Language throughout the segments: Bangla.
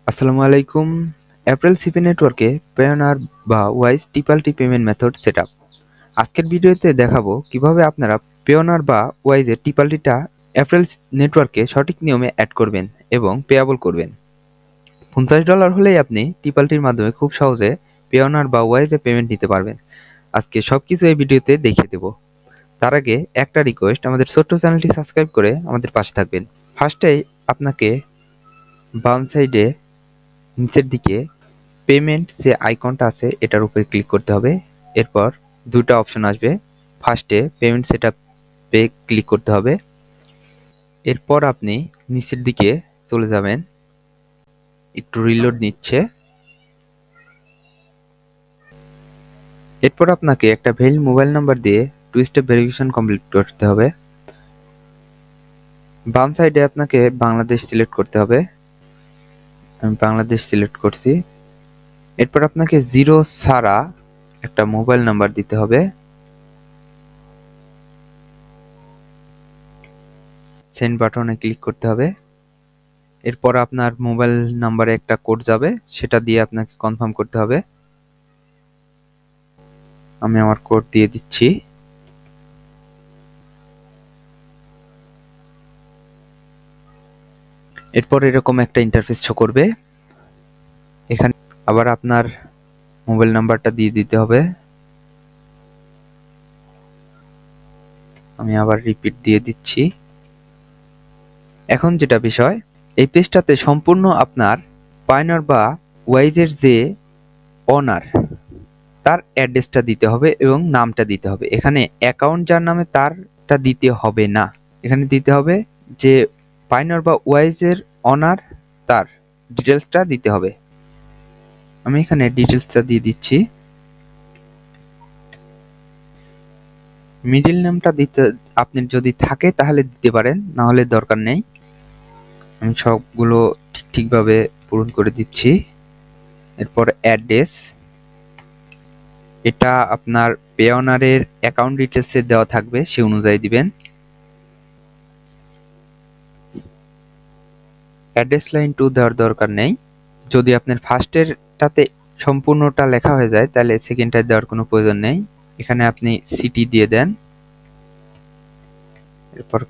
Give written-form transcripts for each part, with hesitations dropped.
আসসালামু আলাইকুম। এপ্রিল সিপি নেটওয়ার্কে পেওনার বা ওয়াইজ টিপালটি পেমেন্ট মেথড সেটআপ। আজকের ভিডিওতে দেখাবো কিভাবে আপনারা পেওনার বা ওয়াইজের টিপালটিটা এপ্রিল নেটওয়ার্কে সঠিক নিয়মে অ্যাড করবেন এবং পেয়াবল করবেন। $50 হলেই আপনি টিপালটির মাধ্যমে খুব সহজে পেওনার বা ওয়াইজে পেমেন্ট নিতে পারবেন। আজকে সবকিছু এই ভিডিওতে দেখিয়ে দেব। তার আগে একটা রিকোয়েস্ট, আমাদের ছোট্ট চ্যানেলটি সাবস্ক্রাইব করে আমাদের পাশে থাকবেন। ফার্স্টেই আপনাকে বাম সাইডে নিচের দিকে পেমেন্ট যে আইকনটা আছে এটার উপরে ক্লিক করতে হবে। এরপর দুটো অপশন আসবে। ফার্স্টে পেমেন্ট সেটআপে ক্লিক করতে হবে। এরপর আপনি নিচের দিকে চলে যাবেন, একটু রিলোড নিচ্ছে। এরপর আপনাকে একটা ভ্যালিড মোবাইল নাম্বার দিয়ে 2 স্টেপ ভেরিফিকেশন কমপ্লিট করতে হবে। বাম সাইডে আপনাকে বাংলাদেশ সিলেক্ট করতে হবে। আমি বাংলাদেশ সিলেক্ট করছি। এরপর আপনাকে 0 ছাড়া একটা মোবাইল নাম্বার দিতে হবে। সেন্ড বাটনে ক্লিক করতে হবে। এরপর আপনার মোবাইল নাম্বারে একটা কোড যাবে, সেটা দিয়ে আপনাকে কনফার্ম করতে হবে। আমি আমার কোড দিয়ে দিচ্ছি। এরপর এরকম একটা ইন্টারফেস শো করবে। এখানে আবার আপনার মোবাইল নাম্বারটা দিয়ে দিতে হবে। আমি আবার রিপিট দিয়ে দিচ্ছি। এখন যেটা বিষয়, এই পেজটাতে সম্পূর্ণ আপনার পায়োনিয়ার বা ওয়াইজের যে ওনার তার অ্যাড্রেসটা দিতে হবে এবং নামটা দিতে হবে। এখানে অ্যাকাউন্ট যার নামে তারটা দিতে হবে না, এখানে দিতে হবে যে পায়োনিয়ার বা ওয়াইজের ওনার তার ডিটেলসটা দিতে হবে। আমি এখানে ডিটেলসটা দিয়ে দিচ্ছি। মিডল নেমটা দিতে আপনি যদি থাকে তাহলে দিতে পারেন, না হলে দরকার নেই। আমি সবগুলো ঠিকভাবে পূরণ করে দিচ্ছি। এরপর অ্যাড্রেস, এটা আপনার পেওনারের অ্যাকাউন্ট ডিটেলসে দেওয়া থাকবে, সে অনুযায়ী দিবেন। অ্যাড্রেস লাইন 2 দেওয়ার দরকার নেই। যদি আপনার ফার্স্টেরটাতে সম্পূর্ণটা লেখা হয়ে যায় তাহলে সেকেন্ডটা দেওয়ার কোনো প্রয়োজন নেই। এখানে আপনি সিটি দিয়ে দেন। এরপর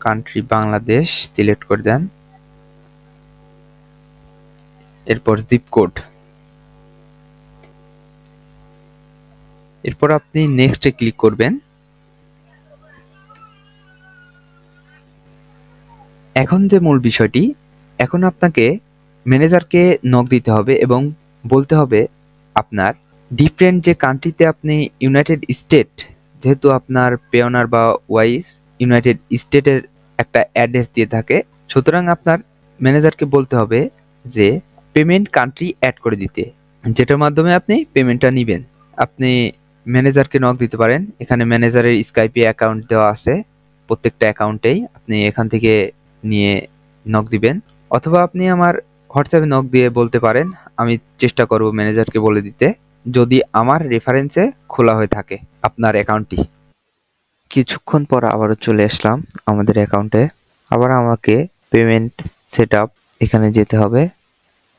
কান্ট্রি বাংলাদেশ সিলেক্ট করে দেন। এরপর জিপ কোড। এরপর আপনি নেক্সটে ক্লিক করবেন। এখন যে মূল বিষয়টি, এখন আপনাকে ম্যানেজারকে নক দিতে হবে এবং বলতে হবে আপনার ডিফারেন্ট যে কান্ট্রিতে আপনি ইউনাইটেড স্টেট, যেহেতু আপনার পেওনার বা ওয়াইজ ইউনাইটেড স্টেটের একটা অ্যাড্রেস দিয়ে থাকে, সুতরাং আপনার ম্যানেজারকে বলতে হবে যে পেমেন্ট কান্ট্রি অ্যাড করে দিতে, যেটার মাধ্যমে আপনি পেমেন্টটা নেবেন। আপনি ম্যানেজারকে নক দিতে পারেন। এখানে ম্যানেজারের স্কাইপে অ্যাকাউন্ট দেওয়া আছে, প্রত্যেকটা অ্যাকাউন্টেই আপনি এখান থেকে নিয়ে নক দিবেন, অথবা আপনি আমার হোয়াটসঅ্যাপে নক দিয়ে বলতে পারেন। আমি চেষ্টা করব ম্যানেজারকে বলে দিতে, যদি আমার রেফারেন্সে খোলা হয়ে থাকে আপনার অ্যাকাউন্টটি। কিছুক্ষণ পর আবারও চলে আসলাম আমাদের অ্যাকাউন্টে। আবার আমাকে পেমেন্ট সেটআপ এখানে যেতে হবে।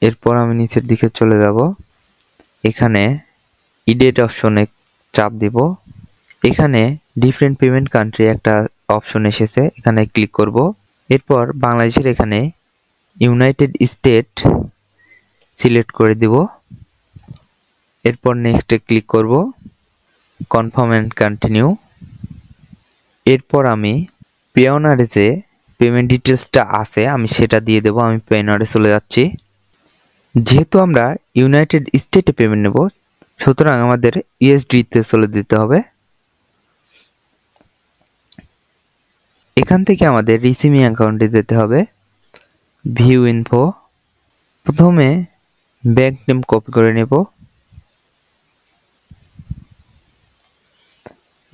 এরপর আমি নিচের দিকে চলে যাব। এখানে ইডেট অপশনে চাপ দিব। এখানে ডিফারেন্ট পেমেন্ট কান্ট্রি একটা অপশন এসেছে, এখানে ক্লিক করব। এরপর বাংলাদেশের এখানে ইউনাইটেড স্টেট সিলেক্ট করে দিব। এরপর নেক্সটে ক্লিক করব, কনফার্ম এন্ড কন্টিনিউ। এরপর আমি পেওনারে যে পেমেন্ট ডিটেলসটা আছে আমি সেটা দিয়ে দেব। আমি পেওনারে চলে যাচ্ছি। যেহেতু আমরা ইউনাইটেড স্টেটে পেমেন্ট নেব, সুতরাং আমাদের ইউএসডিতে চলে দিতে হবে। এখান থেকে আমাদের রিসিভিং অ্যাকাউন্টে যেতে হবে। ভিউ ইনফো, প্রথমে ব্যাংক নেম কপি করে নেব।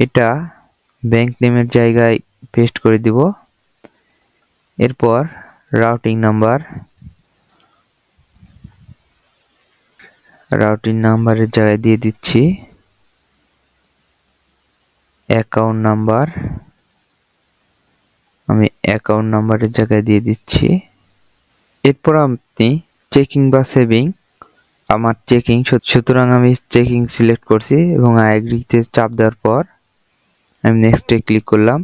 এটা ব্যাংক নেমের জায়গায় পেস্ট করে দিব। এরপর রাউটিং নাম্বারের জায়গায় দিয়ে দিচ্ছি অ্যাকাউন্ট নাম্বার। আমি অ্যাকাউন্ট নাম্বারের জায়গায় দিয়ে দিচ্ছি এরপর আপনি চেকিং বা সেভিং, আমার চেকিং, সুতরাং আমি চেকিং সিলেক্ট করছি এবং আই এগ্রিতে চাপ দেওয়ার পর আমি নেক্সটে ক্লিক করলাম।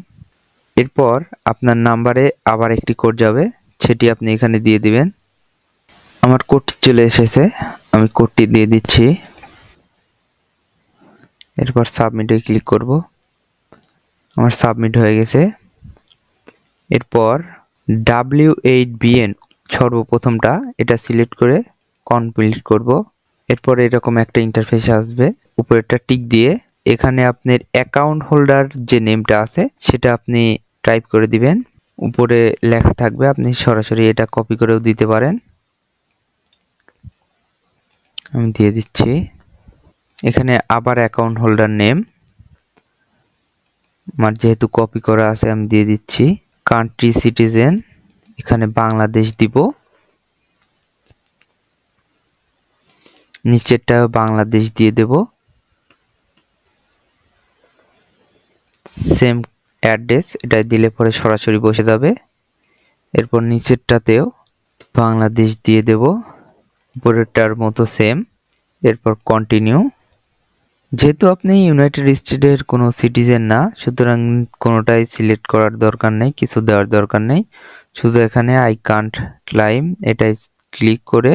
এরপর আপনার নাম্বারে আবার একটি কোড যাবে, সেটি আপনি এখানে দিয়ে দিবেন। আমার কোডটি চলে এসেছে, আমি কোডটি দিয়ে দিচ্ছি। এরপর সাবমিটে ক্লিক করব। আমার সাবমিট হয়ে গেছে। এরপর W8BN সর্বপ্রথমটা এটা সিলেক্ট করে কমপ্লিট করব। এরপর এরকম একটা ইন্টারফেস আসবে, উপরেরটা টিক দিয়ে এখানে আপনার অ্যাকাউন্ট হোল্ডার যে নেমটা আছে সেটা আপনি টাইপ করে দিবেন। উপরে লেখা থাকবে, আপনি সরাসরি এটা কপি করেও দিতে পারেন। আমি দিয়ে দিচ্ছি। এখানে আবার অ্যাকাউন্ট হোল্ডার নেম আমার যেহেতু কপি করা আছে আমি দিয়ে দিচ্ছি। কান্ট্রি সিটিজেন এখানে বাংলাদেশ দিব, নিচেরটা বাংলাদেশ দিয়ে দেব। সেম অ্যাড্রেস এটা দিলে পরে সরাসরি বসে যাবে। এরপর নিচেরটাতেও বাংলাদেশ দিয়ে দেব, উপরেরটার মতো সেম। এরপর কন্টিনিউ। যেহেতু আপনি ইউনাইটেড স্টেটের কোনো সিটিজেন না, সুতরাং কোনোটাই সিলেক্ট করার দরকার নেই, কিছু দেওয়ার দরকার নেই। শুধু এখানে আই কান্ট ক্লাইম এটাই ক্লিক করে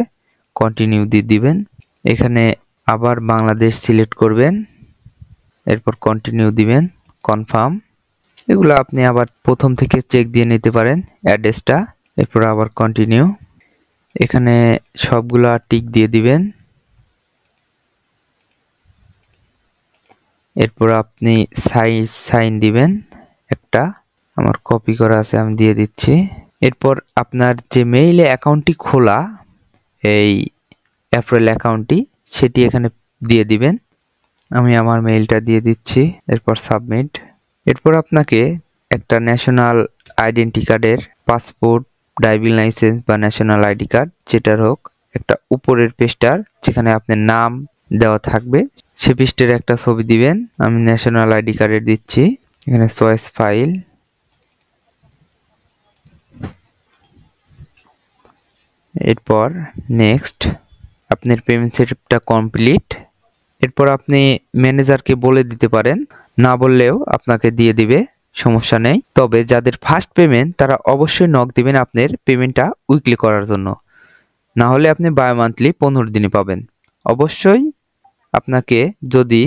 কন্টিনিউ দিয়ে দিবেন। এখানে আবার বাংলাদেশ সিলেক্ট করবেন, এরপর কন্টিনিউ দিবেন, কনফার্ম। এগুলো আপনি আবার প্রথম থেকে চেক দিয়ে নিতে পারেন অ্যাড্রেসটা। এরপর আবার কন্টিনিউ, এখানে সবগুলা টিক দিয়ে দিবেন। এরপর আপনি সাইন দিবেন একটা, আমার কপি করা আছে আমি দিয়ে দিচ্ছি। এরপর আপনার যে মেইলে অ্যাকাউন্টটি খোলা, এই অ্যাপ্রিল অ্যাকাউন্টটি, সেটি এখানে দিয়ে দিবেন। আমি আমার মেইলটা দিয়ে দিচ্ছি। এরপর সাবমিট। এরপর আপনাকে একটা ন্যাশনাল আইডেন্টি কার্ডের, পাসপোর্ট, ড্রাইভিং লাইসেন্স বা ন্যাশনাল আইডি কার্ড যেটার হোক, একটা উপরের পেজটার যেখানে আপনার নাম দেওয়া থাকবে সে পৃষ্ঠের একটা ছবি দিবেন। আমি ন্যাশনাল আইডি কার্ডের দিচ্ছি। এখানে চয়েস ফাইল, এরপর নেক্সট। আপনার পেমেন্ট সেটআপটা কমপ্লিট। এরপর আপনি ম্যানেজারকে বলে দিতে পারেন, না বললেও আপনাকে দিয়ে দিবে, সমস্যা নেই। তবে যাদের ফার্স্ট পেমেন্ট তারা অবশ্যই নক দিবেন আপনার পেমেন্টটা উইকলি করার জন্য, না হলে আপনি বাই মান্থলি 15 দিনে পাবেন। অবশ্যই আপনাকে যদি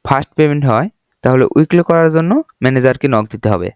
ফার্স্ট পেমেন্ট হয় তাহলে উইকলি করার জন্য ম্যানেজারকে নক দিতে হবে।